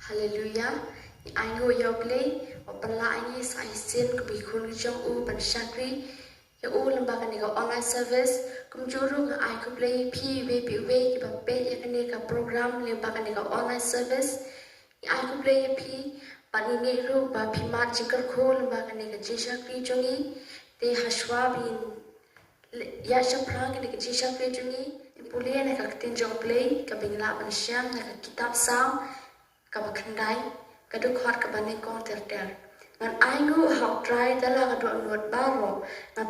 Hallelujah. Ai ngô yo play o pala ini sai sin ko bi khun jong u ban shakri ya u lamba kan ga online service kum juru nga ai ko play phi we bi we ki ba pe ya kan ka program lamba kan ga online service ya ai ko play phi pani ne ru ba phi ma jikar kho lamba kan ga ji shakri jongi te hashwa bin ya shaprang kan ga ji shakri jongi pulia na ka tin jong play ka bingla ban sham na ka kitab sam kabakandai kaduk hot kabane kong ter ngan aingu hau try dala ka do nuot baro ngan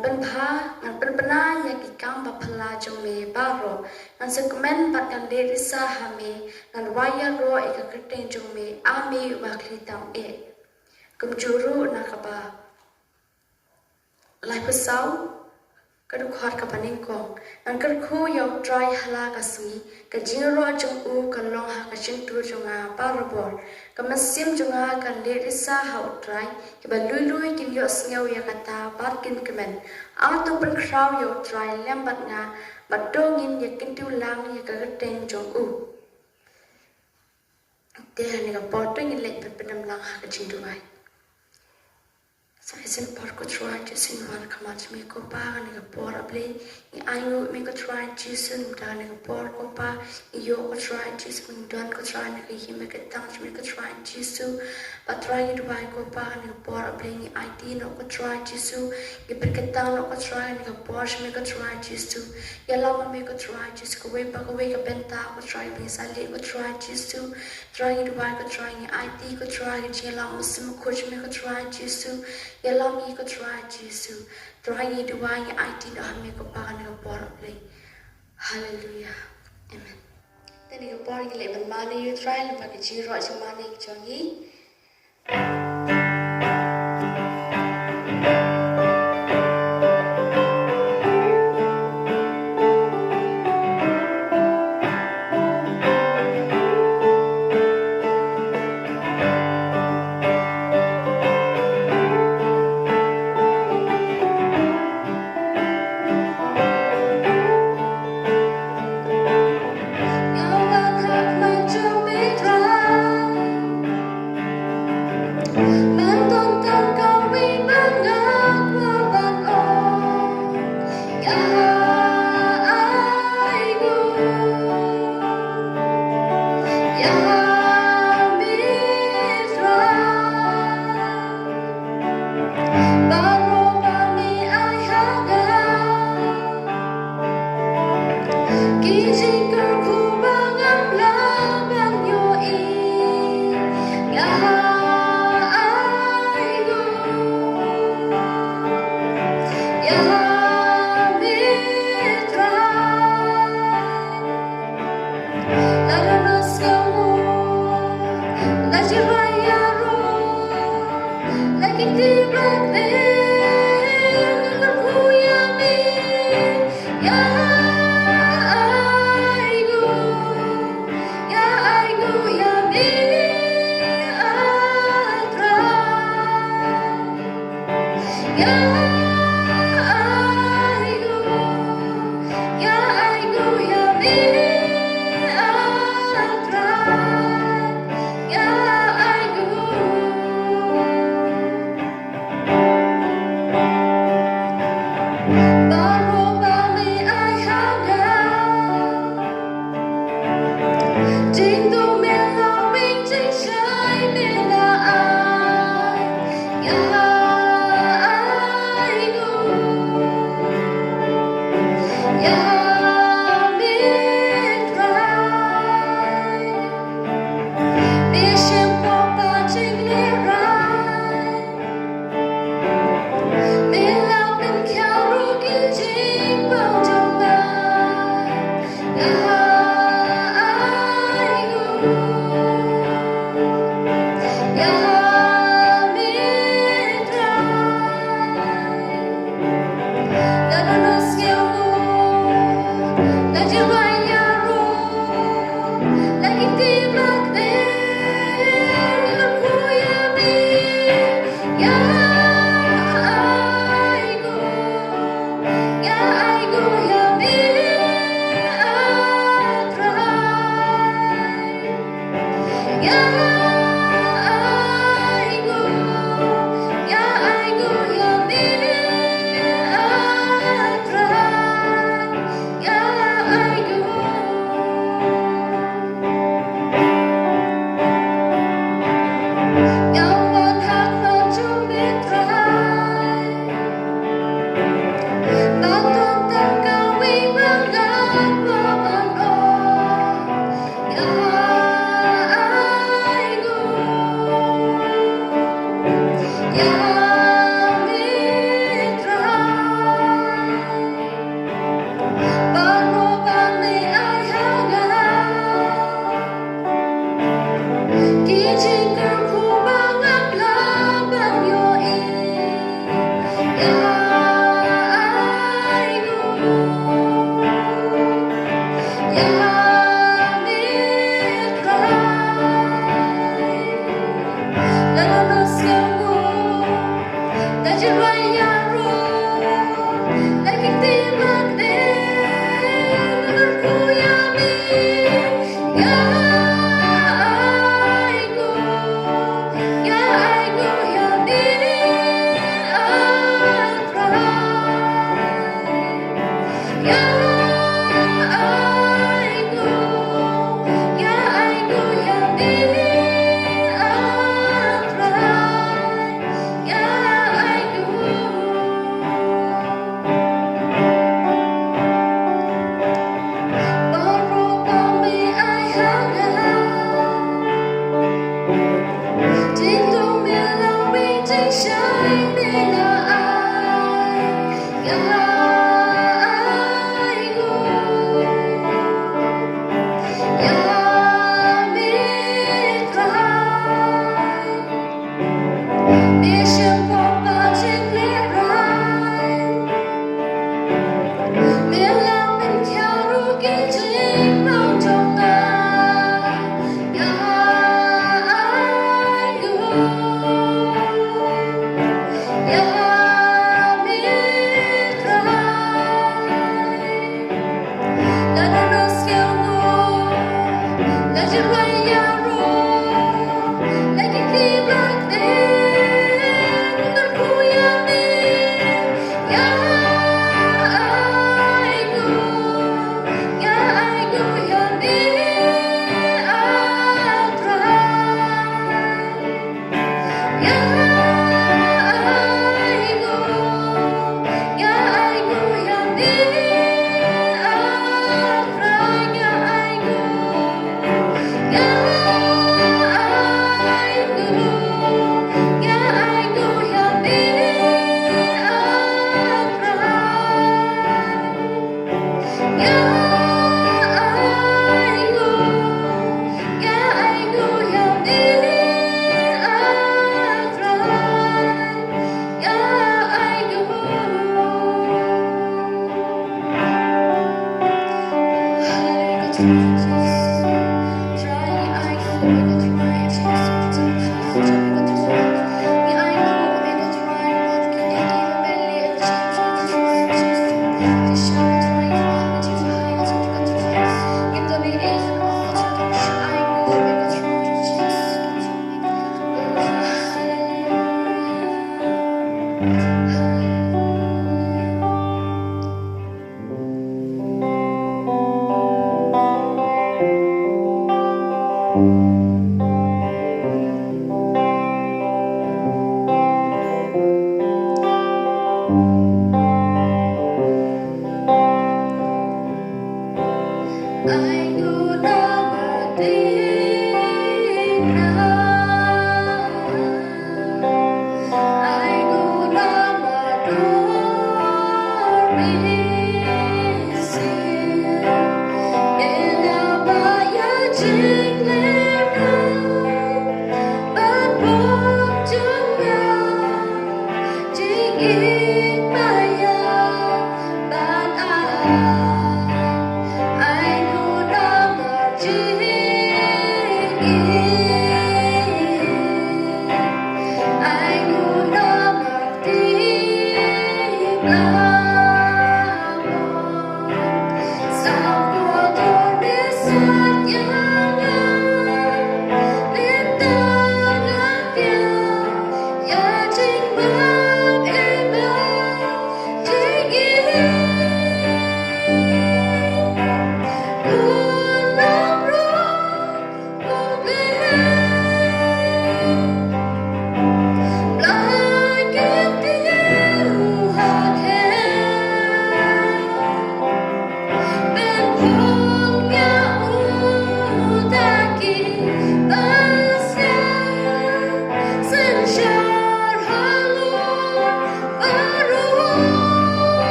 pen pena ya ki kam ba phala jome baro ngan se komen bat kan de risa hame ngan waya ro e ka keten jome ame wa klitam e kum juru na ka ba lai pasau kaduk hot kabane kong ngan kar khu yo try hala ka sui ka jingro jong u ka long ha ka ching tu jong a parabol ka masim jong a ka le risa ha try ki ba lui kin yo sngew ya kata bat kin kemen a to pen kraw yo try lem bat nga ba dongin ya kin tu lang ya ka ten jong u te ha ni ka pot ni le pen lang ha ka ching tu ai Saya sen por ko try to sin wan kamat me ko pa ni ka por able ni ayu me ko try to sin da ni ka por ko pa yo ko try to sin don ko try ni ka hime ka tang me ko try to su pa try ni ba ko pa ni ka por able ni IT no ko try to su ni per ka tang no ko try ni ka por me ko try to su ya la me ko try to su ko we pa ko we ka benta ko try be sa le ko try to su try ni ba ko try ni IT ko try ni la mo sim ko me ko try to su Yalam yi ko try Jesu. Try yi duwa yi IT na hame ko pakan ko por play. Hallelujah. Amen. Tani ko por yi le ban mani yu try le ba ki jiro aja mani ki jongi. Yeah.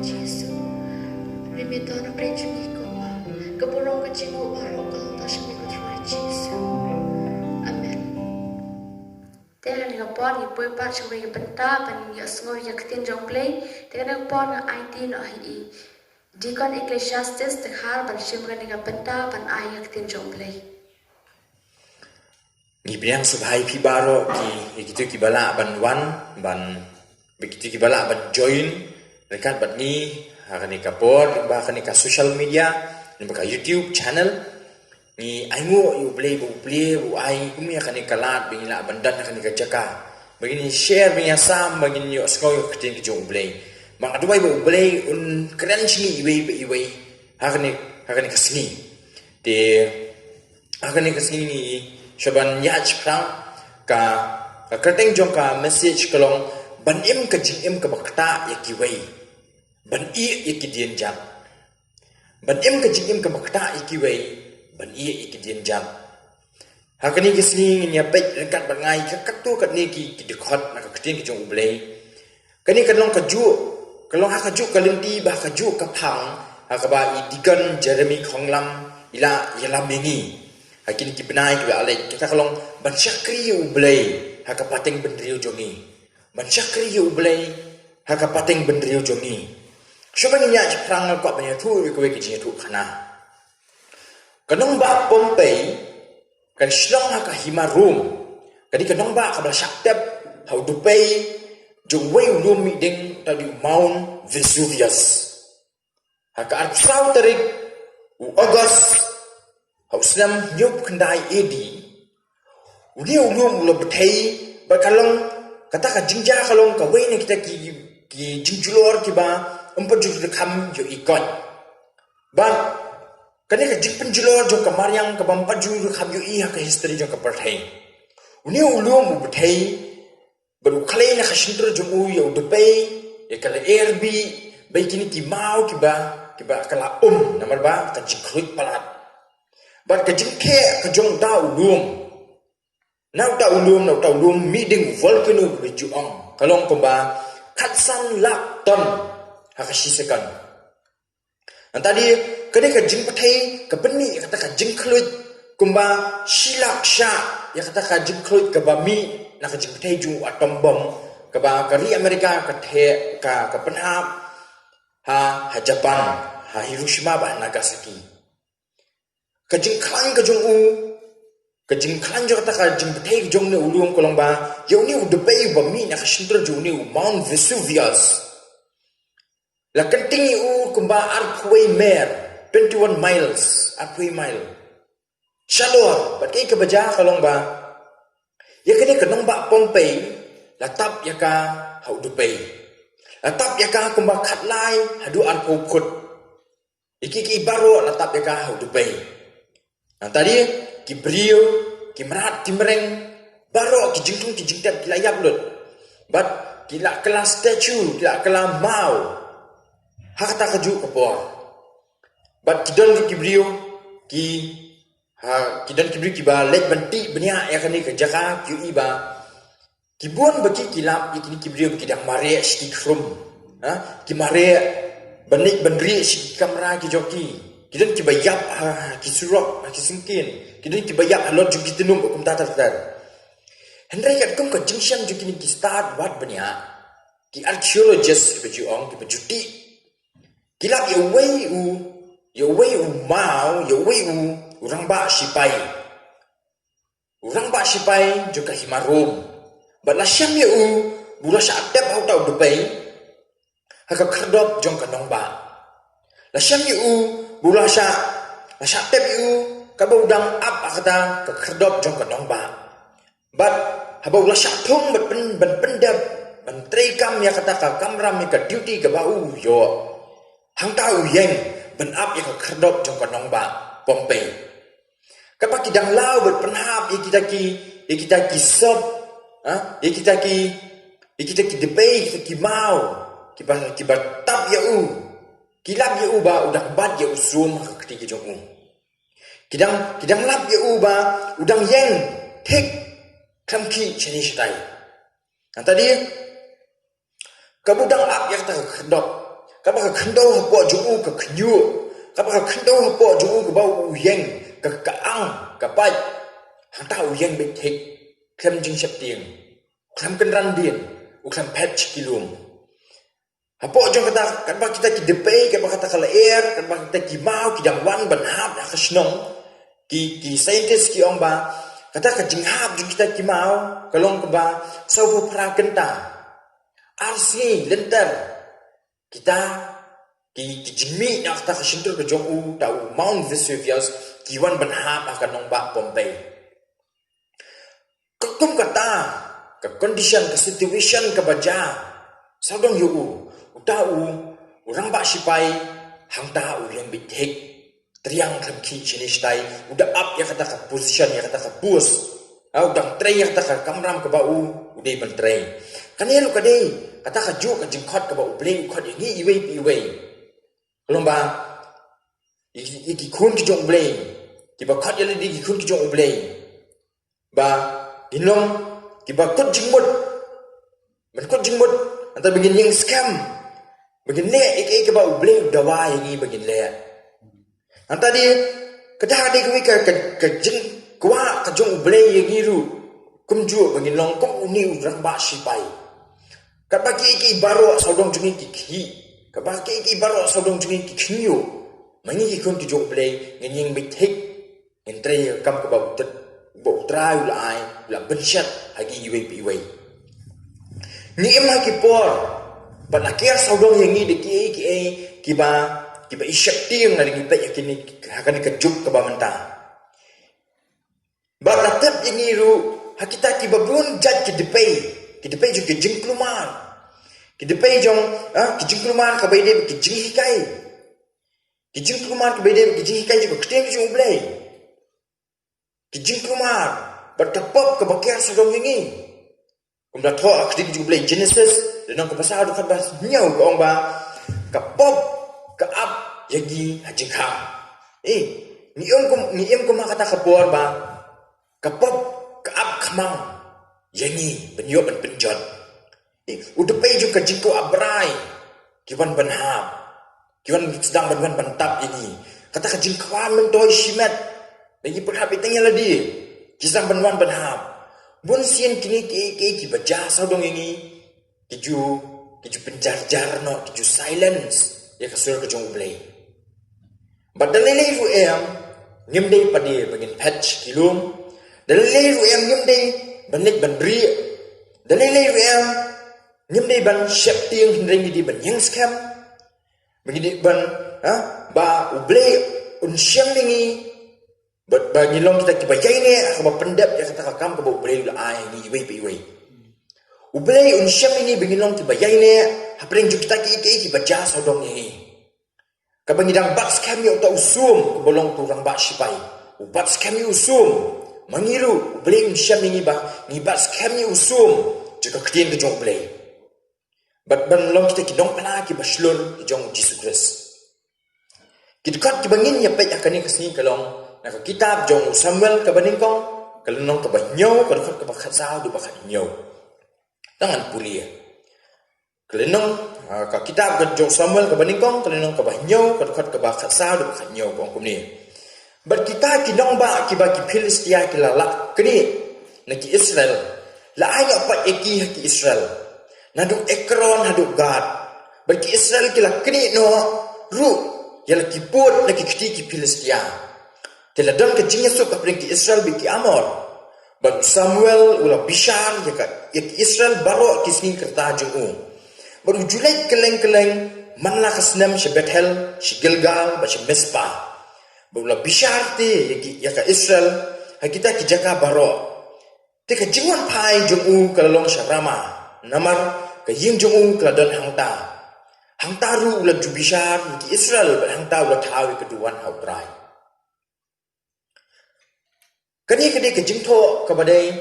Yesu. Rimito na prejuni ko. Kapurong kajimu baro kalong tasya mi ko tuwa Yesu. Amen. Teka ni kapon ni pui pa chwe ke benta pan ni asngor yak tin jong play. Teka ni kapon na IT no hi. Deacon Ecclesiastes tekhar ban shim ka ni benta pan ay yak tin jong play. Ni priang subhai pi baro ki kitu ki bala ban wan ban begitu ki bala ban join rekat bat ni hakani kapor ba hakani ka social media ni ba YouTube channel ni aingo you play bu ai kumi hakani kalat bing la bandan hakani ka jaka begini share bing sam begini yo sko kitin ki jong play ma aduai bu play un kren chini iwe hakani kasni te hakani kasni ni shaban yach prang ka kerteng jong ka message kalong ban im ka jing im ka bakta yakiway ban i yakidian jam ban im ka jing im ka bakta yakiway ban i yakidian jam hakani kisni nya pek rekat bangai ka katu kat ni ki dekhot na ka keting ki jong ublei kani kalong ka ju kalong ha ka ju kalindi ba ka ju ka phang ha ka ba i dikan Jeremy Khonglam ila yala mengi hakini ki benai ki ale kita kalong ban syakri ublei haka pateng bendriu jongi ban syakri ublei haka pateng bendriu jongi shoba ni nya prang ko banya thu ko ki ji thu khana kanong ba Pompei kan shlong haka himarum kadi kanong ba ka bla shaktep how to pay jong wei ulum mi ding tadi Mount Vesuvius haka arpsau tarik August Hausnam nyup kendai edi. Udia ulum ulo betai bakalong kata ka jingja kalong ka wei ni kita ki jingjulor ki ba empat jul kam yo ikon. Ban kani ka jing penjulor jo ka maryang ka empat jul kam yo i ka history jo ka perthai. Udia ulum betai baru kale na ka shintur jo u yo depai ya kala erbi bai kini ki mau ki ba kala namar ba ka jingkhuit palat. But ka jingke ka jong da ulum nau da ulum meeting volcano bi juang kalong ko ba khatsan lak ton hakashi sekan antadi kade ka jing pathai ka bani kata ka jing khluit kumba shilak sha ya kata ka jing khluit ka ba mi na ka jing pathai ju atom bomb ka ba kari Amerika ka the ka panhap ha Japan ha Hiroshima ba Nagasaki kajing klang kajong u kajing klang jo kata kajing betai jong ne ulum kolong ba yo ni u debai ba mi na kashintra jo ni u Mount Vesuvius la kenting u kumba arpway mer 21 miles arpway mile shalor bat kai ka baja kolong ba ya kene kanong ba Pompei la tap ya ka hau debai la tap ya ka kumba khatlai hadu arpo khut iki baro la tap ya ka hau debai nah tadi ki brio ki merat ki mereng baro ki jingtung ki jingtap ki layap lut but ki la kelas statue ki la kala mau hakata kaju kapor but ki don ki brio ki don ki brio ki ba lek benti benia ya kani ke jaka ki iba ki buon bagi ki lap ki ki brio ki dang mare ski krum ki mare benik bendri ski kamera ki joki kita ki bayap ki surok ki singkin kita ki bayap halot ju ki tenum kum tatar Henry kat kum ka junction ju ki start wat banya ki archaeologist ki ong ki juti kilap ye wei u mau ye wei u urang ba sipai ju ka himarum bala syam ye u bula syatep au tau depai haka khardop jong ka nong ba la syam ye u bula syatep ye u ka ba udang ap akata ka khardop jong ka nong ba but haba ula syatung ban pendap ban trekam ya kata ka kamram ya ka duty ka bau yo hang tau yeng ban ap ya ka khardop jong ka nong ba Pompei ka pa kidang lau ban penhap ya kita ki sob ya kita ki debay kita ki mau ki ba tap ya u kilap ya u ba udang bat ya usum ka keti jong u kidang lap ya u ba udang yeng tek kamki chani shitai. Tadi kabudang ap ya kata khadop Kapa ka khando hapo ju ka khyu. Kapa ka khando hapo ju ka bau uyeng ka kaang ka pai. Hang ta uyeng be thik klem jing shap tieng. Klem kan ran dien. Uklem patch kilum. Hapo jong kata kan ba kita ki depay kan ba kata kala air kan ba kita ki mau ki dang wan ban hap da khsnong ki scientist ki ong ba kata ka jing hap jing kita ki mau kalong ka ba sau bu pra kenta arsi lenter kita ki jingmi na kata ka shintur ka jong u ta Mount Vesuvius ki wan ban hap akan nong ba Bombay kum kata ka condition ka situation ka baja saudong yu utau orang ba sipai hang ta u yang bitek triang kam ki chinish tai udah up ya kata ka position ya kata ka bus au dang train ya kata ka kamram ka ba u udai ban train kanelu ka dei kata ka ju ka jingkhot ka ba u bleng khot ni iwei pi wei lomba iki kun ki jong bleng ki ba khot ya le di ki kun ki jong bleng ba dinong ki ba kot jingmut man kot jingmut anta begin yang scam begin le ik ba uble dawa yang begin le anta di kedah de ka jing kwa ka jong uble yang ru kum ju begin long kum uni urang ba sipai ka ba ki baro saudong jungi ki ka ba ki baro saudong jungi ki khniu mangi ki kun ki jong uble nging bi thik entre kam ka ba utet bo trai ulai la benchat hagi iwe ni emma ki por ban akhir saudong yang ni de ki ba isyak tiang na kita yakini akan dikejuk ke bamanta ba ratap yang ni ru hakita ki babun jat ki depay ju ki jingklumar ki depay jong ki jingklumar ka baide ki jinghikai ki jingklumar ka baide ki jinghikai ju ktem ju ublai ki jingklumar bertepap ke bakir saudong yang ni kumda tho akdik ju ublai Genesis dan ka pasal du kan bas nyau ka ong ba ka pop ka up yagi hajikha ni em kum kata ka por ba ka pop ka up khamang yangi benyo ban penjot udah pay ju ka jingko abrai kiwan ban hab kiwan sedang ban tap ini kata ka jingkwan men toy shimat lagi perhap itanya ladi kisang ban hab bun sien kini ki baca saudong ini kiju penjar-jar no kiju silence ya kasur ke jong ublay badalele ru ngem dei padi bagin patch kilum dalele ru ngem dei banik bandri dalele ru ngem dei ban shep tiang hindring di ban yang scam begini ban ba ublay un syang ningi bagi long kita kibayai ni akaba pendap ya kata kakam ka ublay la ai ni iwei ublay un syam ini bengilong kibayai ni hapreng ju kita ki baca saudong ni ka bangidang box scam yo ta usum bolong tu rang ba sipai box scam yo usum mangiru ublay un syam ini ba ni box scam yo usum jika kedien ke jong ublay bat ban long kita kidong pana ki baslur ki jong Jesus Christ kidekat ki bangin ya pet akan ni kesini kalong nak kitab jong Samuel ka baningkong kalunong ka banyo ka dekat ka bakat sao du bakat nyo tangan pulia kalunong ka kitab ka jong Samuel ka baningkong kalunong ka banyo ka dekat ka bakat sao du bakat nyo kong kumni bar kita kinong ba ki Filistia ki lala kini na ki Israel la ayo pa eki ki Israel naduk Ekron haduk Gad bar ki Israel ki la kini no ru ya la ki put na ki kiti ki Filistia teladang ke jingnya sok kapring ki Israel bi ki Amor ban Samuel ula bishar ya ki Israel baro kisni kerta jung baru julai keleng manla kasnam she Bethel she Gilgal ba she Mispa baru bishar ti ya ka Israel hakita ki jaka baro te ka jingwan pai jung kalong Sharama namar ka ying jung kladon hangta ru ula jubishar ki Israel ba hangta ula tawi keduan hautrai kani ke jingtho ka badai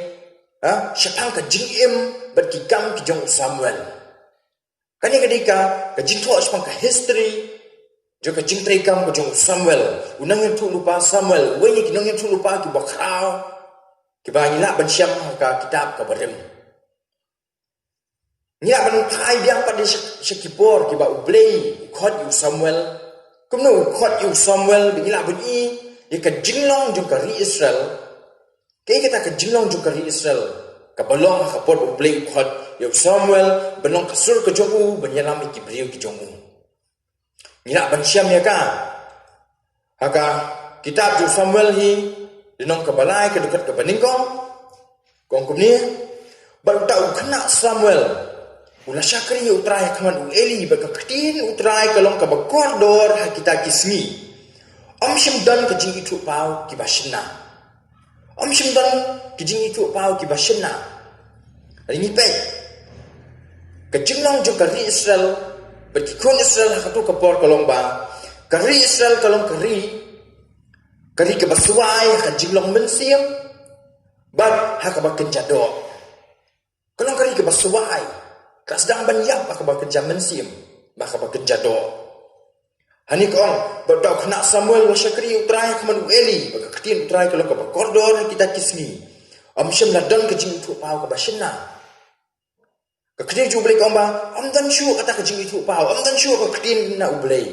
syapang ka jingim bat ki kam ki jong Samuel kani ka jingtho syapang ka history jo ka jingtrei kam ka jong Samuel unang yang tu lupa Samuel wengi kinong yang tu lupa ki bakrao ki ba ngila ban syam ka kitab ka barem Ngira ban pai biang pada Shekipor kiba ublei khot yu Samuel. Kumno khot yu Samuel bingila ban i ka jinglong jung kari Israel. Kay kita ka jinglong jung kari Israel. Ka balong ka pot ublei khot yu Samuel benong kasur ke jongu banyalam ikibriu ki jongu. Ngira ban siam ya ka. Haka kitab yu Samuel hi dinong ka balai ka dekat ka baningkong. Kong kumni baru tahu kena Samuel. Ulah syakri utrai kaman u Eli baka ketin utrai kalong ka bakordor ha kita kismi. Om shimdan ka jing itu pau ki bashna. Om shimdan ki jing itu pau ki bashna. Ringi pe. Ka jinglong jo kari Israel baki kun Israel ha tu ka por kalong ba. Kari Israel kalong kari ka basuai ha jinglong mensiam. Bad ha ka bakin jado. Kalong kari ka basuai tak sedang banyak baka kerja mensim baka kerja do. Hani kong badau kena Samuel wa syakri utrai kaman Eli baka ketin utrai kalau ka kordor kita kismi. Am syam ladan ke jing tu pau ka bashna. Ka ketin ju boleh kong ba am dan syu kata ke jing tu pau am dan syu ka ketin na ublei.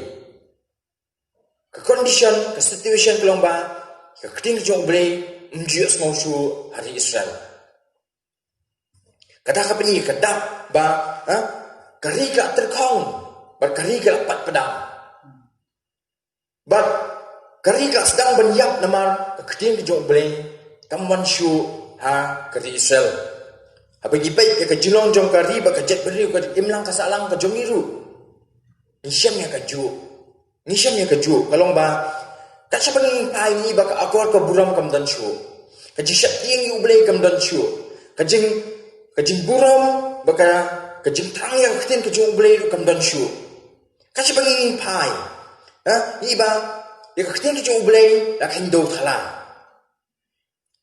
Ka condition ka situation kelong ba ka ketin ju ublei mjius mau syu hari Israel. Kata apa ni kedap ba kariga terkong berkariga pat pedang but kariga sedang banyak namar keting ke jong bleng kaman syu ha kari Israel abagi baik ke jilong jong kari ba kajet beri ke imlang kasalang ke jong iru nisyam ya kaju kalong ba tak siapa ni pai ni ba ka akor ke buram kam dan syu kajishat ting yu bleng kam dan syu kajing buram baka kajing tang yang ketin kajung blei kam dan syu kasi banging pai iba ya ketin kajung blei la kan do thala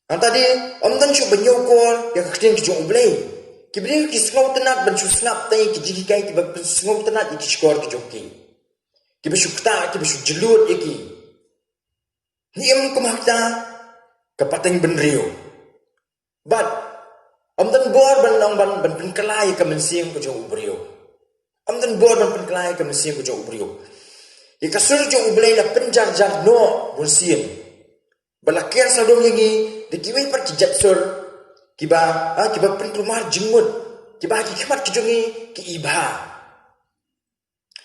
tadi om dan syu banyokor ya ketin kajung blei kibri ki snop tenat ban syu snap tai ki jigi kai ki ba snop tenat ki skor ki jokki ki ba syukta ki ba syu jelut iki ni em kumakta kapateng benrio but am dan bor ban penkelai ka mensim ko jong ubrio. Am dan bor ban penkelai ka mensim ko jong ubrio. Ye kasur jong ublei la penjar no mensim. Balakir sa dong yangi de kiwei par kijat sur kiba penkelumar jengmut kiba ki khmat ki jongi ki ibha.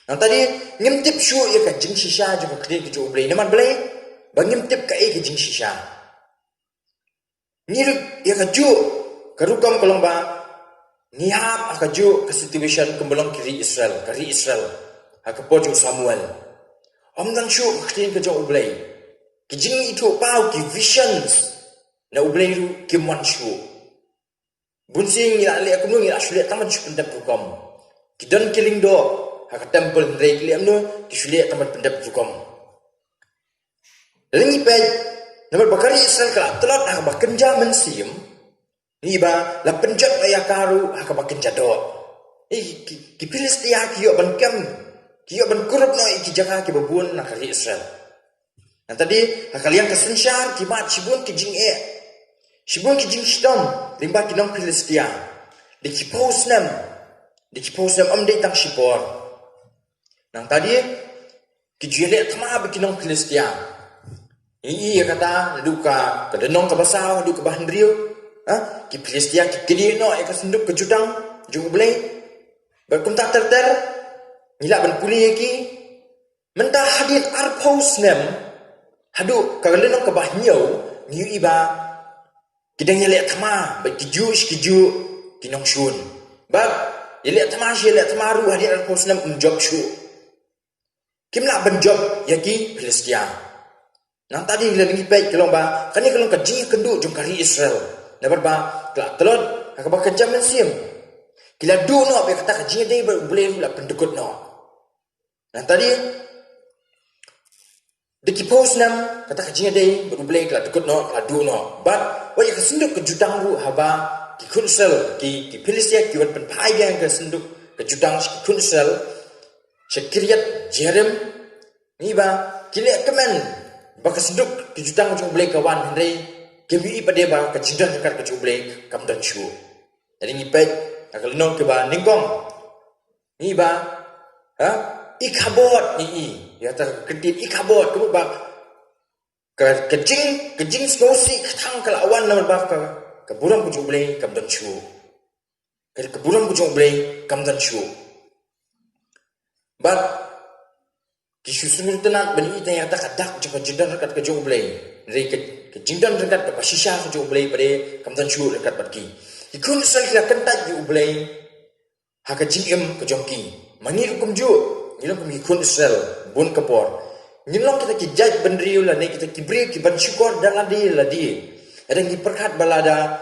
Nang tadi ngimtip syu ye ka jing shisha jong ka ki jong ublei naman blei ba ngimtip ka e ki jing shisha. Niruk ye ka ju karukam kolomba ngihap akaju ke situation kembelong kari Israel akapojo Samuel om dan syu ketin ke jong ublei kijing itu pau ki visions na ublei ru ki man syu bunsing ila le aku ngi asule taman syu pendap rukom kidan killing do haka temple rei kli amno ki sule taman pendap rukom lengi pe namar bakari Israel kala telat haka bakenja mensim Iba la penjat ya karu haka bakin jado. Ki Filistia ki yo ban kam ki yo ban kurub no ki jaka ki babun na kari Israel. Nan tadi hakalian kesensyar ki mat sibun ki jing Sibun ki jing stom limba ki nong Filistia. Di ki posnam am de tang sipor. Nan tadi ki jele tama ki nong Filistia. Iya kata duka kedenong ke basau duka bahan riu. Ki Filistia ki kedi no e ka senduk ke judang jung blei berkuntak terter ngila ban puli ki mentah hadit arpos nem hadu ka lenong ke bahnyau ngiu iba kidang yele tama ba ki ju ki nong shun ba yele tama ru hadit arpos nem job shu kimla ban job yaki Filistia nang tadi lengi pe kelong ba kani kelong ka jing kendu jung kari Israel dapat ba telon haka ba kerja mensim kila du no be kata kajing dei boleh la pendekut no nah tadi de ki post nam kata kajing dei boleh la dekut no la du no but wa ya kesenduk ke judang ru haba ki kunsel ki Filistia ki wan pen pai yang ke senduk ke judang ki kunsel sekiriat jerem ni ba kile kemen ba kesenduk ke judang jung boleh kawan hendai kemi pada ba kejidang dekat kecublek kam dan syu jadi ngipet Kalau nong ke ba ningkong. Ni ba ikabot ni ya ta kedit ikabot ke ba kejing snosi ketang kelawan nama ba ke buram ku jublei kam dan chu. Ke buram ku jublei kam dan chu. But kisusunur tenat bani ita yang tak kadak jumpa jindan rekat ke jublei. Dari ke jindan rekat ke pasisha ke jublei pada kam dan chu rekat pergi. Ikun sel kira kentat jublei haka jingem ke jongki. Mani hukum ju, nilong kami ikun Israel bun kapor. Nilong kita kijaj bendriu lah, kita kibriu kiban syukur dan ladi. Ada ngi perkat balada,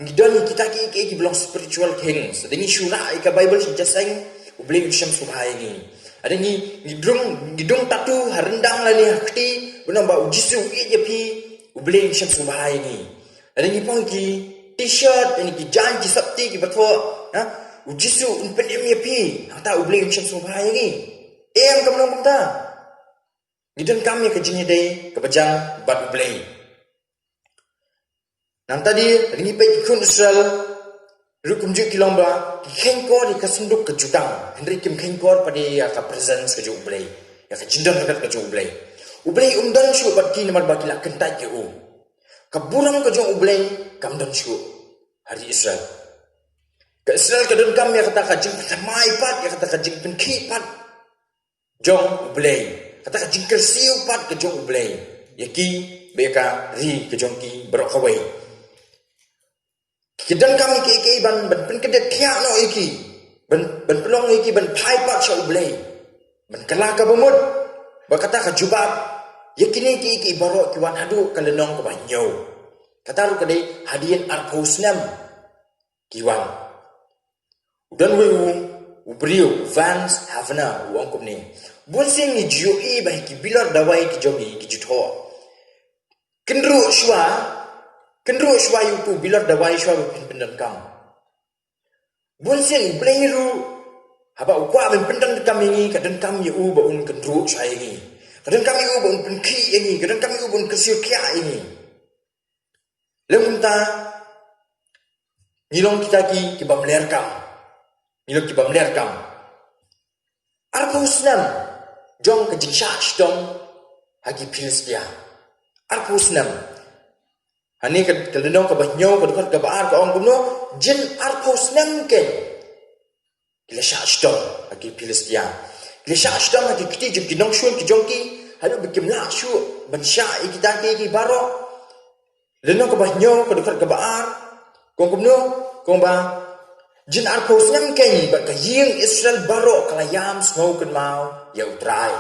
ngidon kita ki belong spiritual kings. Ada ngi syura ika Bible si jaseng ubli usyam subhai ni. Ada ngi ngidung tatu harendang lah ni hakti benang ba ujisu je pi ubli usyam subhai ni. Ada ngi pang ki t-shirt ini ki janji sabti ki batwa, ujisu unpen emnya pi hata ubli usyam subhai ni. Em kamlong pamta. Gidan kami ke jini day kebajang bat ubli. Nam tadi ringi pe ikun Israel rukum ju kilomba kengkor di kasunduk ke jutang. Henry kim kengkor pada ka presence ke ubli. Ya ka jindan dekat ke ubli. Ubli umdan syu bat ki namar bakila kentai ke u. Kaburang ke ubli kamdan syu hari Israel. Ke Israel ke dan kami kata ka jing pertamai pat ya kata ka jing penki pat. Jong ubli. Kata ka jing kersiu pat ke ubli. Yaki beka ri ke ki berok kawai. Kidan kami ke ban penkedet kia no iki. Ban pelong iki ban pai pat sya ublei. Ban kalah ka bumut. Berkata ka jubab. Yakini iki barok kiwan hadu kalenong ke banyo. Kata ru kadai hadian arposnam kiwan. Udan we ubriu vans havna uang kum ni. Bun sing ni jui bah ki bilar dawai ki jogi ki jutho. Kendru shwa yuku bilar dawai shwa pindan kam. Bun sing bleiru haba ukwa pindan kam ini kadan kam yu ba un kendru shwa ini. Kadan kam yu ba un penki ini, kadan kam yu ba un kesir kia ini. Lemunta nilong kita ki ba mler kam. Nilong ki ba mler kam. Arpusnam jong ke jingsha shdom hagi Filistia. Arpusnam hani kalenong ka bahnyo ka dukat ka baar ka ong kumno jin arpusnam ken kila shdom hagi Filistia. Kila shdom hagi kiti jong kinong shun ki jongki halu bikim la shu ban sha ikita ki baro lenong ka bahnyo ka dukat ka baar kong kumno kong ba jin arpusnam ken ba ka ying Israel baro kalayam smoken mau ya utrai.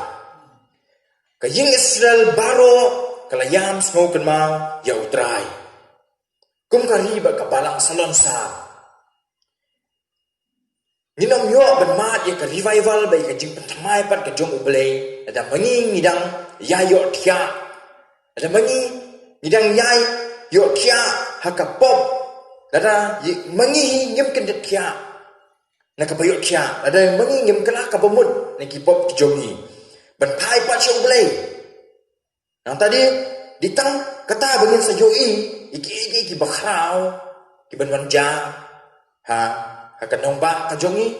Kaying Israel baro kalayam smoken mau ya utrai. Kum kariba kabalang salon sa. Ninam yo bermat ya ka revival bai ka jing pentamai pat ka jong ublei. Ada mangi ngidang ya yo tia. Ada mangi ngidang yai yo tia haka pop. Ada mangi ngem kendet tia. Nak bayot tia. Ada mangi ngem kala ka pemut nak pop ki jongi. Ban pai pat sya ublei. Yang tadi ditang kata bengin sajoi iki bakrau ki ban wanja ha kanong ba ka jongi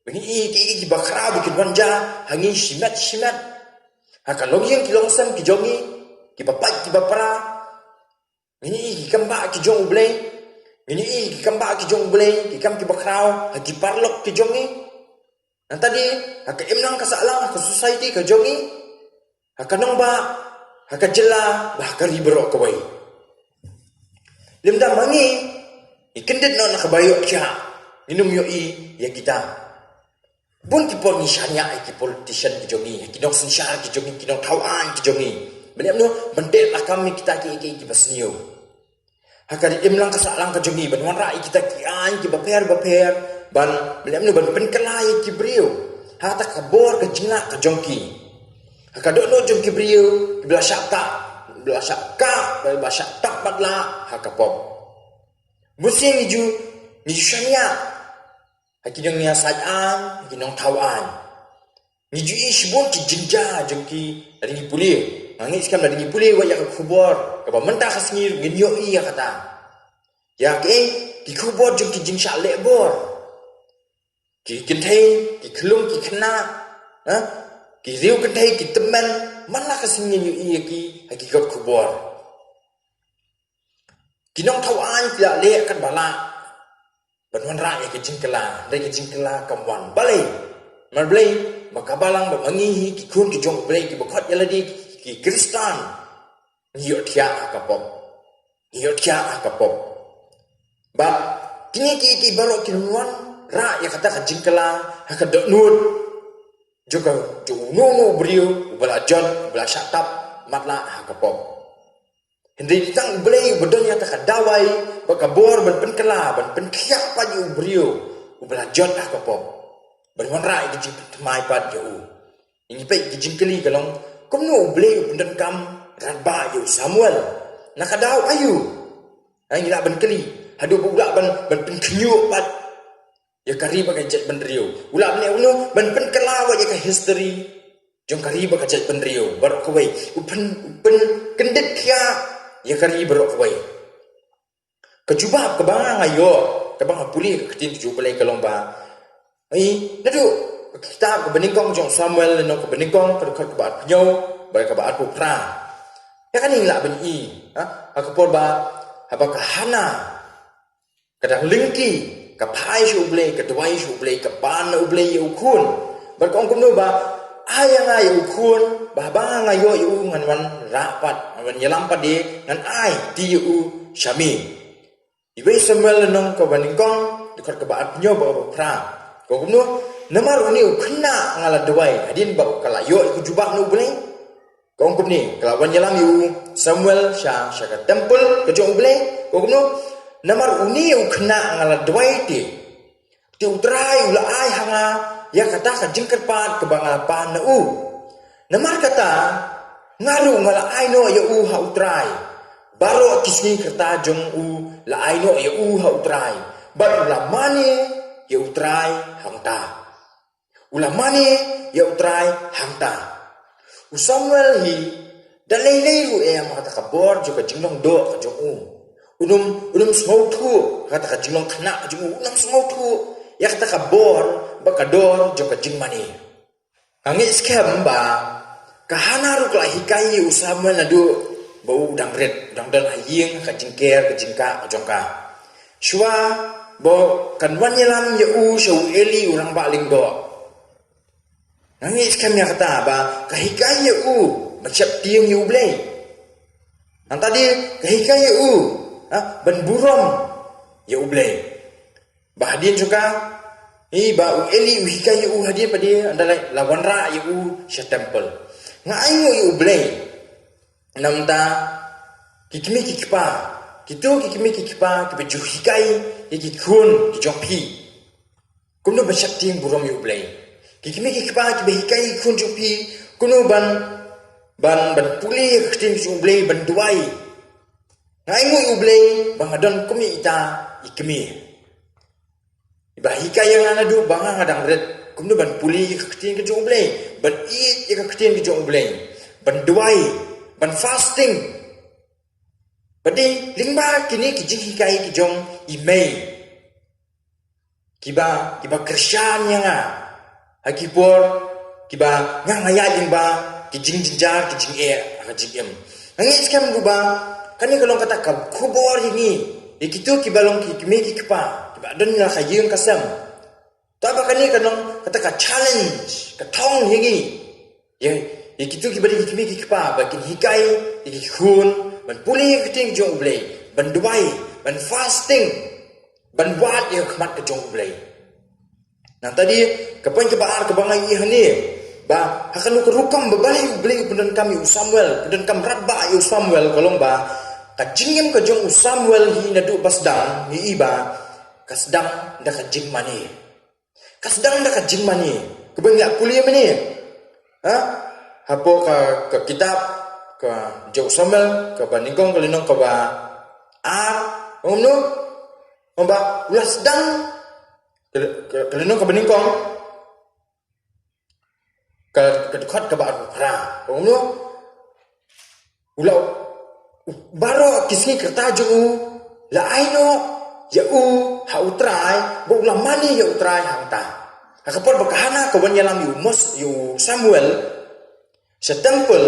bengin iki bakrau bikin wanja hangi shimat ha kalong yang kilongsan ki jongi ki bapak ki bapra ini iki kamba ki jong ublei ini iki kamba ki jong ublei ki kam ki bakrau ha ki parlok ki jongi. Yang tadi haka imnang kasalang ka society ka jongi haka nong ba haka jela bah kari berok kawai. Limda mangi ikendet no nakabayo kya minum yo ya kita. Bun ki pon ni shanya ki politician ki jongi ki nong sensyar ki jongi ki nong tawan ki jongi. Beliau no bendet lah kami kita ki basnio. Haka di imlang kasalang ka jongi ban wan rai kita ki an ki baper ban beliau no ban penkelai ki brio. Hata kabor ka jingla ka jongki. Haka no jongki brio ki belasak ka batla haka pop. Musim ni shania haki nong nia sajang haki nong tawan. Ni ju ishbon ki jinja jongki dari ni puli. Mangis kam dari ni puli wa ya kubor ka mentah kasngir ginyo iya kata. Ya ke di kubor jongki jingsha lebor. ki kentai ki kelung ki kena ki riu kentai ki teman mana kasingnya yu ki hakikat kubur kinong tawaan tidak lek kan bala banwan rakyat ke jingkela dari ke jingkela kamwan balai marblai makabalang mengihi ki kun ki jong blai ki bokot yaladi ki Kristan yot tia akapop ba kini ki balo kinwan rakyat kata ke jingkela hakadok nur juga no beriu bala jon bala syatap matla hakapop hindi ditang blai bodonya tak dawai bakabor ban penkela ban penkiak paju beriu bala jon hakapop banwan rai ki mai pat jau ini pe ki jingkeli kalong komno blai pendan kam radba yu Samuel nakadaw ayu ai ngila ban keli hadu budak ban penkenyu pat ya kari bagai jet benrio ulah ne uno ban pen kelawa ya ka history jong kari bagai jet benrio barok kawai upen kendet kya ya kari barok kawai kejubab kebang ayo kebang puli ketin tuju pelai kalomba ai nadu kita ke beningkong jong Samuel no ke beningkong ke kebat penyo bagai kebat pupra ya kan ingla ben i aku porba apa kahana kadang lingki kapai shuble kedwai shuble kapan uble yukun berkong kumno ba ayang ay ukun ba bang ayo yu ngan wan rapat ngan yelampat di ngan ai ti yu syami ibe Samuel nong ka baningkong dekat kebaat penyo ba pra kong kumno namar uni ukna ngala dwai adin ba kala yo ku jubah no uble kong kumni kalawan yelam yu Samuel sya ka temple ke jong uble kong kumno namar uni ukna ngala dwai ti utrai ula ai hanga ya kata ka jingker pat ke bangal pan u namar kata ngaru ngala ai no ya u ha utrai baro kisni kata jong u la ai no ya u ha utrai bar ula mane ya utrai hangta ula mane ya utrai hangta u Samuel hi dalai lu mata kabor juga jinglong do ka jong u unum smau tu kata ka jinglong kena ka jong u unum smau tu ya kata ka bor bakador joka jing mani angit skem ba kahana ru kla hikai u Samuel nadu bau dang red dang dan haying ka jingker ka jingka ka jongka shwa bo kan wanyelam ya u shau eli urang baling do angit skem ya kata ba ka hikai ya u macam tiang yu blai nang tadi ka hikai ya u ban burom ya u blai bahadian juga ba eli hikai u hadian pada adalah lawan ra u sya temple ngaingo yu blai namta kikimi kikipa kitu kikimi kikipa kebeju hikai ikikun kijongpi kuno basyak ting burom yu blai kikimi kikipa kebe hikai kun jongpi kuno ban puli ketin yu blai ban duai ngaingo yu blai bangadon kumi ita ikimi Bahika yang anadu banga ngadang red kumno ban puli keketin ke jong blai ban eat ke keketin ke jong blai ban duai ban fasting badi lingba kini kijing hikai ki jong imei kiba Krisyan yang hakipor kiba ngaya lingba kijing jinjar kijing kijing em angit skam guba kani kalong kata kubor ini ikitu kibalong kikimi kipa dan la khayeng kasam taba kani kanong kata ka challenge ka thong higi ye ikitu ki bari kimi ki pa bakin hikai ikikun ban puli kiting jong blai ban dubai ban fasting ban wat ye khmat ke jong blai nah tadi kapan ke baar ke bangai hani ba hakanu ke rukam bebalai blai pedan kami Samuel pedan kam radba yu Samuel kolong ba ka jingem ke jong Samuel hi nadu basdang ni iba kasdang dah kajing mani kasdang dah kajing mani kebanyak kuliah mani hapo ke kitab ke jauh Samuel ke baningkong ke linong ke ba ngomno ngomba ulah sedang ke linong ke baningkong ke dekat ke ba ra ngomno ulah baro kisni kerta jong la aino ya u ha utrai bo ulah mani ya utrai hangta Hakapot bakahana kawan yalam yu Samuel sa temple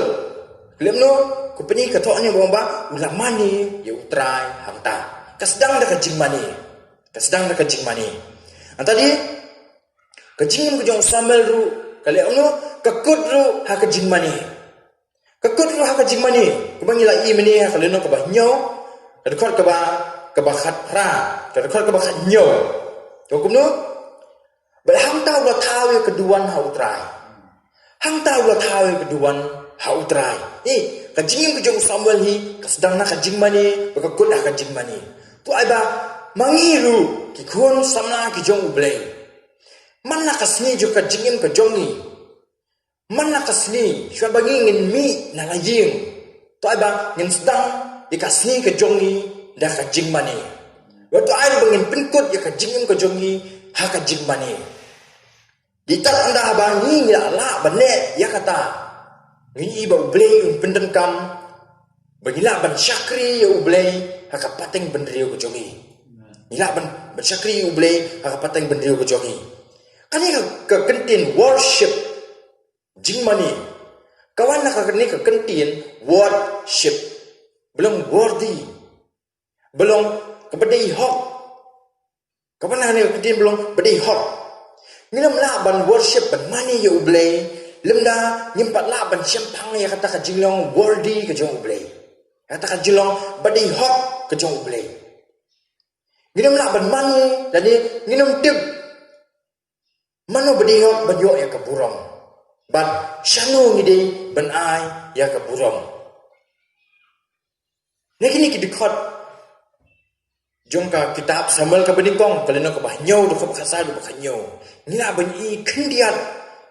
lemno kupeni katoknya bomba ulamani yu utrai hamta kasdang da kajing mani antadi kajing kujong Samuel ru kali kakut ru ha kajing mani kubangi la i meni ha kaleno ka bahnyo kadkot ka ba khatra kadkot ka ba khnyo to kumno hang tau la tawe keduan hau trai kajing kujong Samuel hi kasdang na kajing mani bakakut na kajing mani tu ai ba mangiru ki khun samna ki jong ublei man na kasni jo kajing ka jongi man na kasni shwa bangi ngin mi na la ying tu ai ba ngin sedang di kasni ka jongi da kajing mani wa tu ai bangin pinkut ya kajing ka jongi ha kajing mani Ditat anda bangi ya la bane ya kata ngi ba ublei penden kam bagila ban syakri ya ublei haka pateng bendrio ko jogi ila ban syakri ublei haka pateng bendrio ko jogi kani ka kentin worship jingmani kawan nak kani ka kentin worship belum worthy belum kebedai hok kawan nak kani kentin belum bedai hok Minam la ban worship ban mani ya ublei lemda nyimpat la ban sempang ya kata ka jinglong worthy ka jong ublei kata ka jinglong badi hok ka jong ublei minam la ban mani jadi minum tip mano badi hok ban yo ya ka burong ban shanu ngide ban ai ya ka burong nekini ki dikot Jongka kitab Samuel ka beningkong kalena ka bahnyo do ka bakasa do bahnyo nila ban i khendiat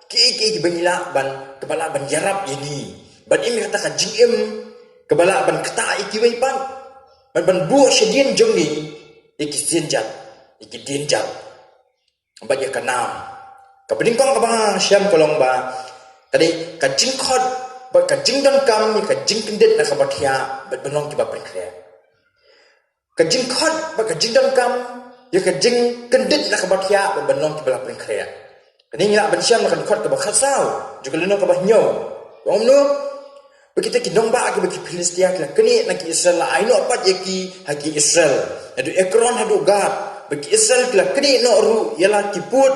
ki banila ban kepala ban yarap ini ban imi kata ka jingem kepala ban kata iki wei ban bu shedien jongi iki denjat ba ya kanam ka beningkong ka bang syam kolong ba tadi ka jingkhot ba ka jingdan kam ni ka jingkendet na ka bathia ban benong ki ba prekre Kajing khot ba kajing dan kam ya kajing kendit nak bathia ba benong ki bala pring khrea kani ngila ban siam nak khot ka ba khasau juga leno ka ba nyo omno bekita ki dong ba ki beki Filistia kla kani nak Israel aino pat yaki haki Israel adu ekron hadu gad beki Israel kla kani no ru yala ki put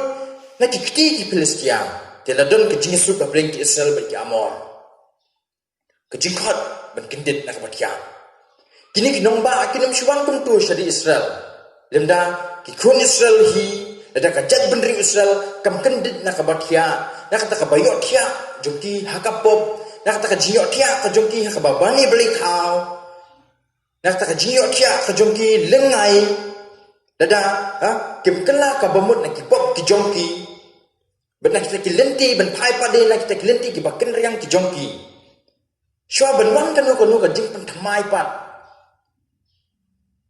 nak ki Filistia tela don kajing su ka pring ki Israel beki Amor kajing khot ban kendit nak bathia Kini kinong ba kinam syuang kum tu syari Israel. Lemda ki kun Israel hi ada kajat benri Israel kam kendit na kabathia na kata kabayot thia jongki hakapop na kata kajiyot thia ka jongki hakababani beli khau na kata kajiyot thia ka jongki lengai dada kim kala ka bamut na ki pop ki jongki ben kita ki lenti ben phai pa de na kita ki lenti ki baken riang ki jongki syua ben wan kan ko ka jing pen thamai pa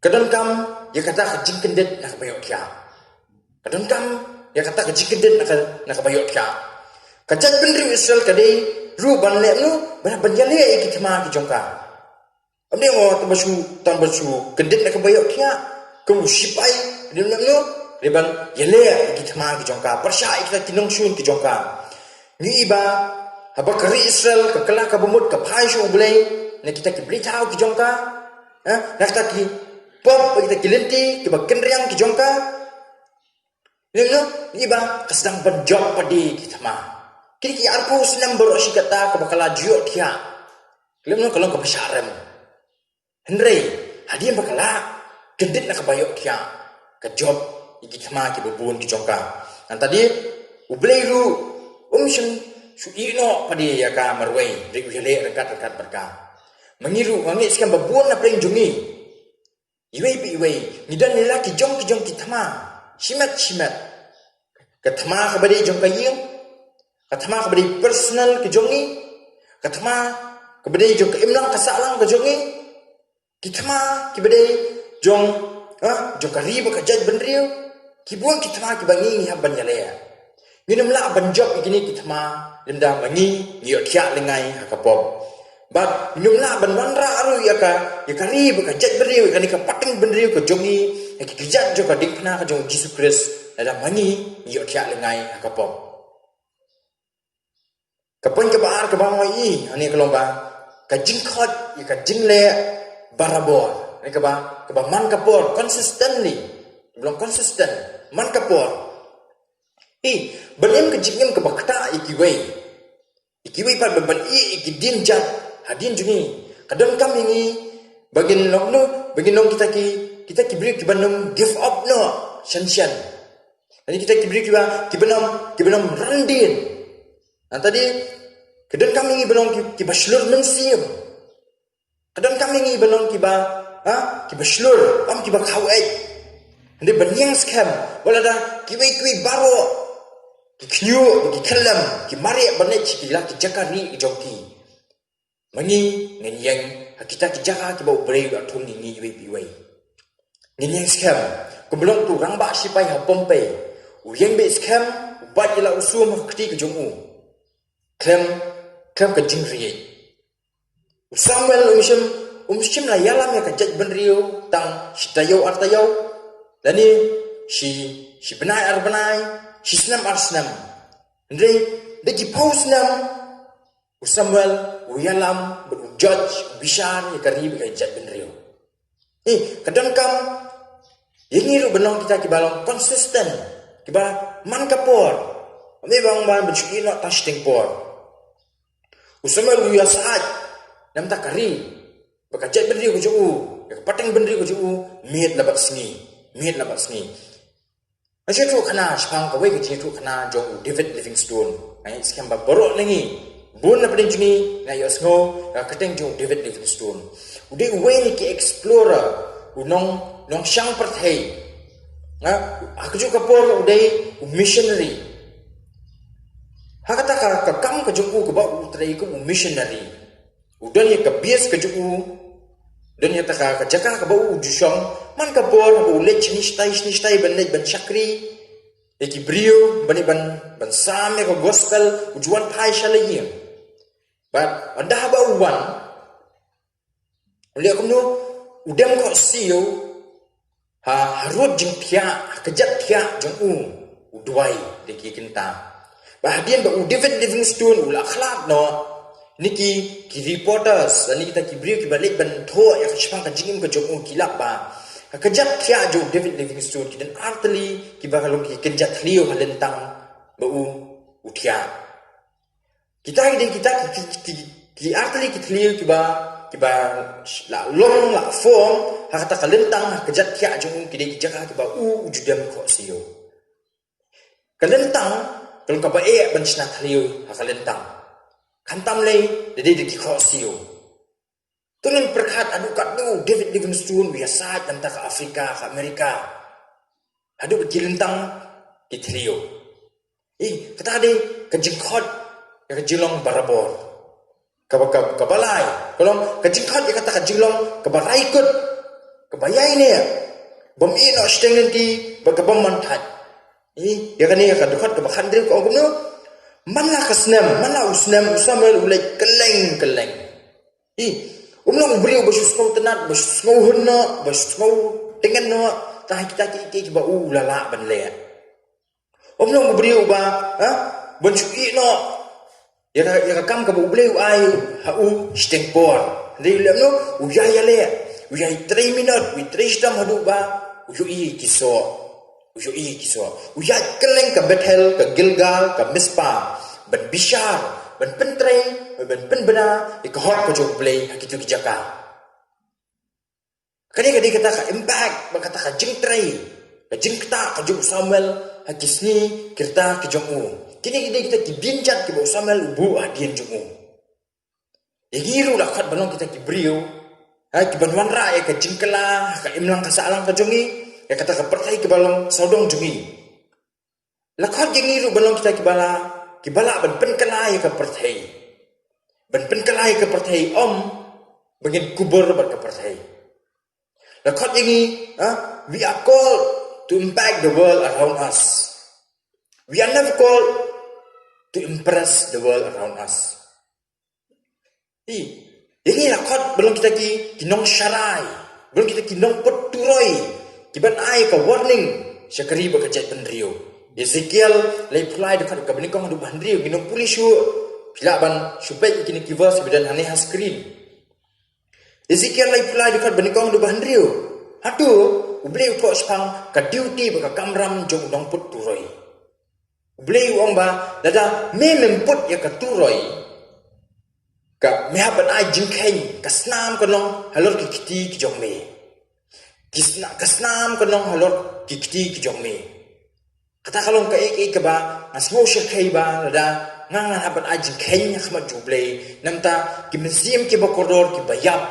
Kadang kam ya kata kajing kendet nak bayot kia. Kadang kam ya kata kajing kendet nak bayot kia. Kajat benri Israel kadai ru ban le nu ban banjale iki thama ki jongka. Amne mo tambasu kendet nak bayot kia. Kamu sipai dia nu reban yele iki thama ki jongka. Persya ikla kinong sun ki jongka. Ni iba haba kari Israel ka kala ka bumut ka phai shu ublei na kita ki beli tau ki jongka. Nak ta ki pop kita kilenti kiba kenriang ki jongka ni ba kasdang berjob padi kita ma kini ki arpu senam berosi kata ka bakala jiot kia lemno kalau ka besarem henry hadian bakala gendit na kabayok kia ka job iki ma ki bubun ki jongka nan tadi ubleiru umshin su ino padi ya ka marwei de hele rekat berka mengiru wangi sekan babun na preng jungi Iwei nidan nila ki jong ki thama shimat ka thama ka bari jong ka ying ka thama ka bari personal ki jongi ka thama ka bari jong ka imlang ka salang ka jongi ki thama ki bari jong ka riba ka jaj benriu ki buang ki thama ki bangi ha ban yale minum la ban job ikini ki thama limda mangi ngiot kya lengai ha ka pop But nyumla ban wanra aru ya ka riba ka jat beriu ka ni ka pating beriu ka jongi ki kijat jo ka dingpna ka jong Jesus Christ ada mangi yo tiak lengai kapok kapon ke bar ke bawah ani kelomba ka jingkhot ka jingle barabor ni ka ba man kapor consistently belum konsisten man kapor benem ke jingem ke bakta ikiwei pat ban ikidin jat hadin juni kadon kam ini bagin nong kita beri kibanum give up no shan jadi kita beri kibanum randin tadi kadon kam ini belum kibaslur mensiam kadon kam ini belum kibaslur kibakawai hindi banyang scam wala da kiwei baro kiknyu kikalam kimari banet kila kijakari jongki mangi ngenyang kita kijaka kibau brei atum ni biwei ngenyang scam kubelong tu rang ba sipai ha pompe uyeng be scam ubat ila usum kti ke jongu klem ke jingri Samuel umshim la yalam ya kajat benrio tang sitayo artayo lani si benai si senam arsnam ndre de ki pausnam Samuel uyalam berujaj bishar ya karib kajat benrio kadang kam ini ru benong kita kibalong konsisten kiba man kapor ame bang ban bercuki nak tasting por Samuel uyasaat nam takari bakajat benrio ko juu ya pateng benrio ko juu miet labat sni macam tu kena sepang kawai kecil tu kena jauh David Livingstone ngai sekian baborok lagi bun apa ni ngai yosgo keteng jauh David Livingstone udah way ni ke explorer nong syang perthai aku juga por udah missionary hakata ka kam ka jauh ke bau utrai ku missionary udah ni ke bias ke jauh dan ya taka jaka ka bau jusyong man ka bor ba ulet nistai benet ban chakri eki brio bani ban same ko gospel ujuan pai shalai but anda ba uwan ulia kumno udam ko siyo harut jing pia kejat pia jong udwai deki kinta ba hadian ba David Livingstone ula akhlak no niki ki reporters ani kita ki brio ki balik ban tho ya chpang ka jingim ka jong kilak ba kejat kia jo David Livingstone ki dan artli ki bakalong ki kejat liu halentang bau utia kita ki artli ki liu ki ba la long la form hakata kalentang kejat kia jo ki de jaka ki ba judam ko sio kalentang kalau ka ba ban sna liu hakalentang kantam le de ki ko sio tulen perkat adu kat nu David Livingstone biasa dan tak Afrika ke Amerika adu berjilentang di trio kata ade kejengkot ya kejilong barabor ke balai kalau kejengkot dia kata kejilong ke balai ikut ke bayai ni bom ino stengen di bagabam mantat ya kan ya kadukot ke bakhandri ko gumno mana kasnam mana usnam Samuel ulai keleng umnong beriu basus tenat basus hunna basus dengan no tah kita ki ba lala ban le umnong beriu ba bancuki no ya kam ka beriu ai stengpor le no uyaya le uyai 3 minit we 3 jam hadu ba uyui kiso uyai keleng ka Bethel ka Gilgal ka Mispa ban bishar ban pentrei ban penbena ikahot ko jog play hakitu kijaka kani kata ka impact bakata ka jingtrei ka jingta ka jog Samuel hakisni kirta ki jongu kini kita kibinjat ki Samuel ubu adien jongu yagiru lakat balong kita kibrio ki banwan ra ka jingkela ka imlang ka saalang ka jongi ya kata ka pertai ki balong saudong jongi lakat yagiru balong kita kibala ban penkela ka pertai ban penkelai ke pertai bangin kubur ban ke pertai lakot ini we are called to impact the world around us we are never called to impress the world around us ini lakot belum kita kinong syarai belum kita kinong peturoi kiban ai ka warning syakari bekerja benrio. Ezekiel lay pulai dekat ke benikong adu benrio minum puli syu pila ban supaya kini kivas bidan hane has screen. Ezekiel lay pulai dekat benikong adu benrio. Hatu ublei upok sepang ka duty baka kamram jong dong put turoi. Ublei uang ba lada mememput ya ka turoi. Ka mehaban ai jingkhen ka snam kanong halor ki kiti ki jong me. Kisna ka snam kanong halor ki kiti ki jong me. Kata kalong ka ek ka ba ngasmo sya kai ba lada ngangan haban ai jingkhen ya khmat jublei namta ki mesim ki bakoror ki bayap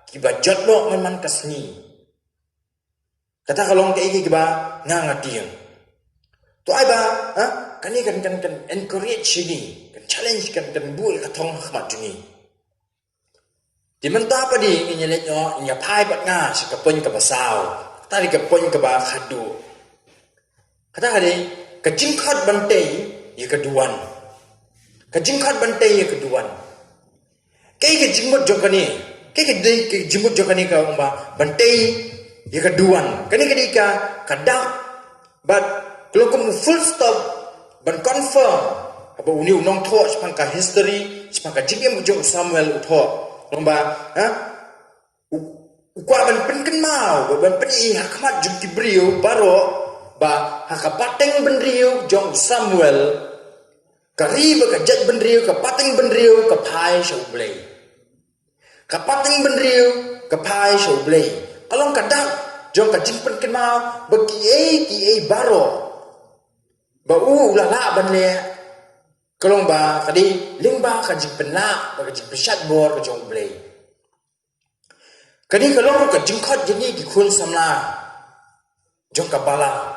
ki bajatlo man kasni. Kata kalong ka ek ka ba ngangatiang. To ai ba kani kan encourage ni kan challenge kan buat ka thong khmat juni. Di menta apa di nyelet nyo nya pai bat nga si kapon ka basau tadi kapon ka ba khadu kata hari ka jingkhat bante ye keduan ka jingkhat bante ye keduan kai ka jingmut jokani kai ka dei ka jingmut jokani ka umba bante ye keduan kani kadi ka kadak but kalau kamu full stop ban confirm apa uni unong tho sepang ka history sepang ka jingem jong Samuel utho lomba ukwa ban penken mau ban peni hakmat jung kibriu baro ba hakapateng benriu jong Samuel kari ba kajat benriu kapateng benriu kapai shoublei kapateng benriu kapai shoublei kalong kadak jong kajing penken mau ba ki baro ba ulala ban le kalong ba kadi lingba kajing penla ba kajing pesat bor ka jong blei kadi kalong ka jingkhat jeni ki khun samla jong ka bala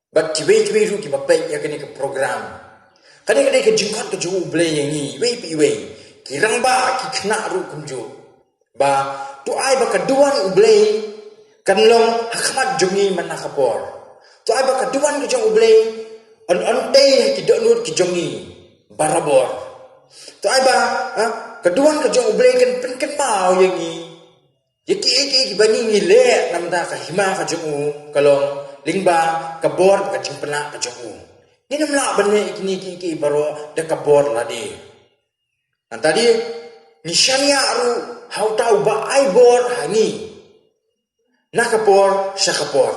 bat tibe ru ki bapai ya kani ka program kadi ka jingkhat ka jong blei yang ni we ki rangba ki khna ru kumju ba tu ai ba kaduan blei kanlong hakmat jongi manakapor tu ai ba kaduan ka jong blei on-on-tay ki donut ki jongi barabor. Tu ai ba keduan ke jong ublei kan penken mau yang ni. Yaki bani ni le namda ka hima ka jong kalong lingba ka bor ka jing pena ka jong. Ni namla bani ikni ki baro de ka bor ladi. Tadi nisanya aru hau tau ba ai bor hani. Na ka bor sya ka bor.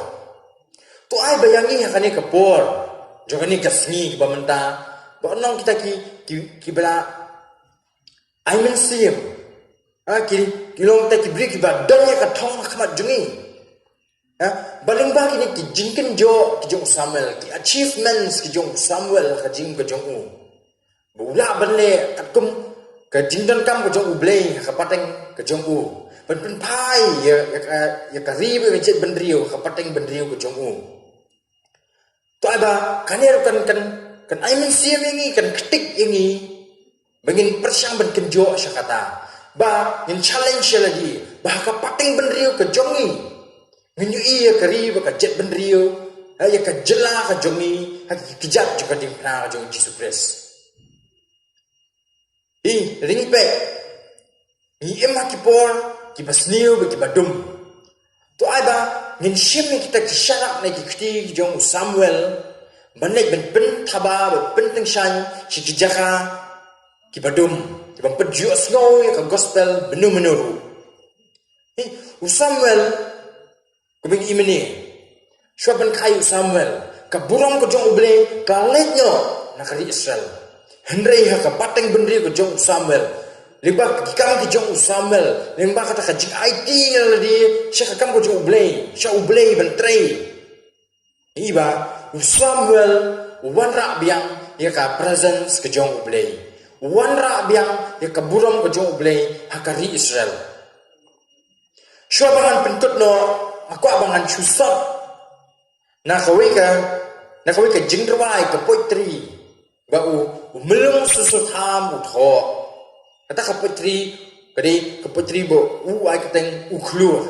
Tu ai bayangi hakani ka bor. Jangan ni kasni ki bamenta. Ba nong kita ki bela I mean sim. Ki long ta ki bri ki ba dan ya ka thong khmat jungi. Baling ba ki ki jingken jo ki jong Samuel ki achievements ki jong Samuel ka jing ka jong u. Bula banle kum ka jingdan kam ka jong ublei ka pateng ka jong u. Pen pai ya ka ribe ka jet bendrio ka pateng bendrio ka jong u. Tu ada kanir kan aiman siam ini kan ketik ini bangin persyang ban kenjo syakata ba in challenge lagi bah ka pating benriu ke jongi nginyu iya kari ba ka jet benriu ya ka jela ka jongi ha kijat juga di na ka jongi Jesus Christ ring pe emma kipor ki basniu ba ki badum tu ada ngin shim kita kisyarak na kiti jong Samuel banek ben thaba ben tengshan si kijaka ki badum ki bampet jus ngo ya ka gospel benu menuru Samuel ko bing imeni swaban kai Samuel ka burong ko jong uble ka letnyo na kali Israel henrei ha ka pateng benri ko jong Samuel Limba kikam ki jong Samuel, limba kata ka jing IT ngaladi, siya kakam ko jong ublay, siya ublay bentrey. Iba Samuel wanra biang ya ka presence ke jong ublay, wanra biang ya ka burom ke jong ublay hakari Israel. Siya bangan pentut no, aku abangan susot. Nakaway ka jingraway ka poetry, ba melong susut ham utho. Kata kaputri, kadi kaputri bo, ay kateng uklur.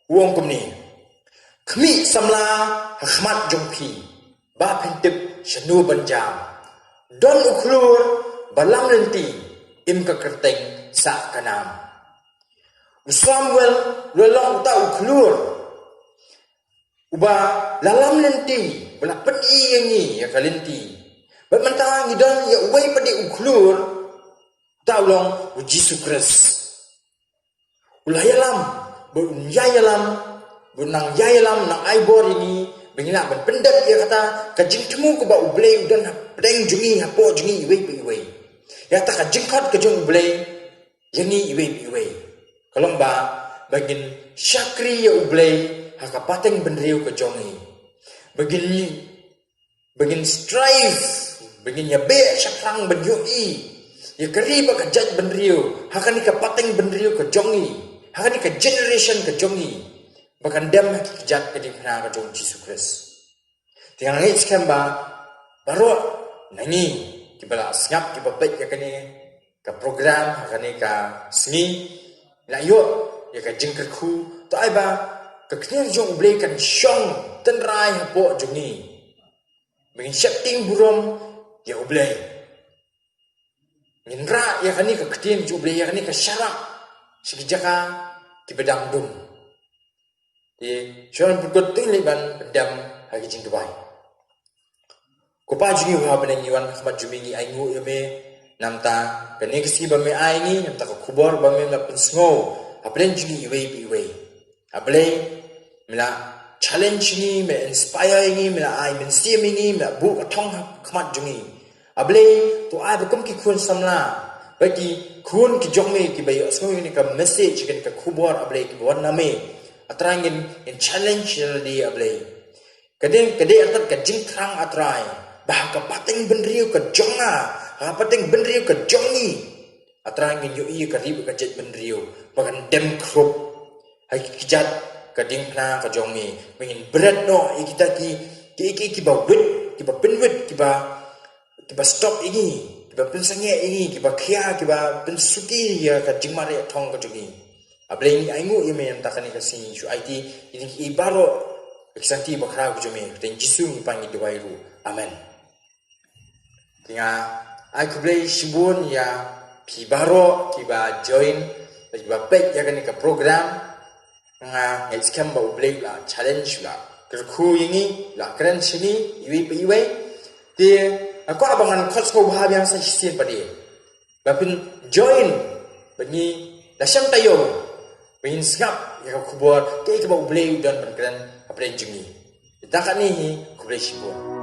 Uang kumni. Kami samla hakmat jongpi, ba pentip syanu banjam. Don uklur, balam nanti, im kakerteng sa kanam. Samuel, lelong ta uklur. Uba lalam lenti, bela pedi yang ni ya kalenti. Bermentang idan ya uai pedi uklur, taulong Yesus Kristus. Ulayalam, berunyayalam, bernang yayalam nang aibor ini, bengila berpendat dia kata, kajing temu ke ba ublay udan pedeng jungi hapo jungi iway. Ya kata kajing kat kajing ublay, yani iway. Kalau mbak bagin syakri ya ublay, haka pateng benriu kajongi. Bagin strive, bagin ya be syakrang benyui. Ya keriba kajat benriu, haka ni kapateng benriu kajongi. Haka ni ka generation kajongi. Bahkan dem kejat ke dimana kajong Yesus Kristus. Tinggal ngit sekian ba, baru nangi kibala sengap kibabek ya kani ka program haka ni ka sengi. Na yo ya ka jengkerku to ai ba ka kene jong ublay kan syong tenrai hapo jongi. Bengin syapting burom ya ublay. Nindra ya kani ka ketin ublay ya kani ka syarak sekejaka kibedam dum. Di syuran berkut liban pendam hagi jing dubai. Kupa jungi wa beneng yuan khmat jumingi aingu yame namta kani kesi ba me aingi namta ka kubor ba me la pensngo aplen jungi iwe. Aplen mila challenge ni me inspire ni mila ai men sim ni mila bu ka thong khmat jungi. Aplen to ai ba kum ki khun samla bagi kun ki jongme ki bayo so ni ka message kan ka kubor ablay ki bon name atrangin in challenge di ablay kade atat ka jingkrang atrai bah ka pateng benriu ka jonga ha pateng benriu ka jongi atrangin yo i ka rib ka jet benriu bagan dem krup hai kijat ka dingkna ka jongi mengin berat no kita ki ba wit ki ba benwit ki ba stop ini kiba pensangnya ini kiba kia kiba pensuki ya ka jingmare thong ka jungi ablay ni aingu yeme yang takani ka sin shu IT ini ibaro eksanti bakra ku jumi ten jisu ni pangi diwairu amen tinga ai kublay shibun ya pibaro kiba join kiba pek ya kan ka program nga ngaiskam ba ublay la challenge la kerku ini la keren sini iwi dia aku abangan kos ko bahagian sa hisin padi. Bapin join bani lasam tayo. Bingin sengap ya kubur ke ba ublay dan berkeran apren jungi. Itakan ni kublay shibun.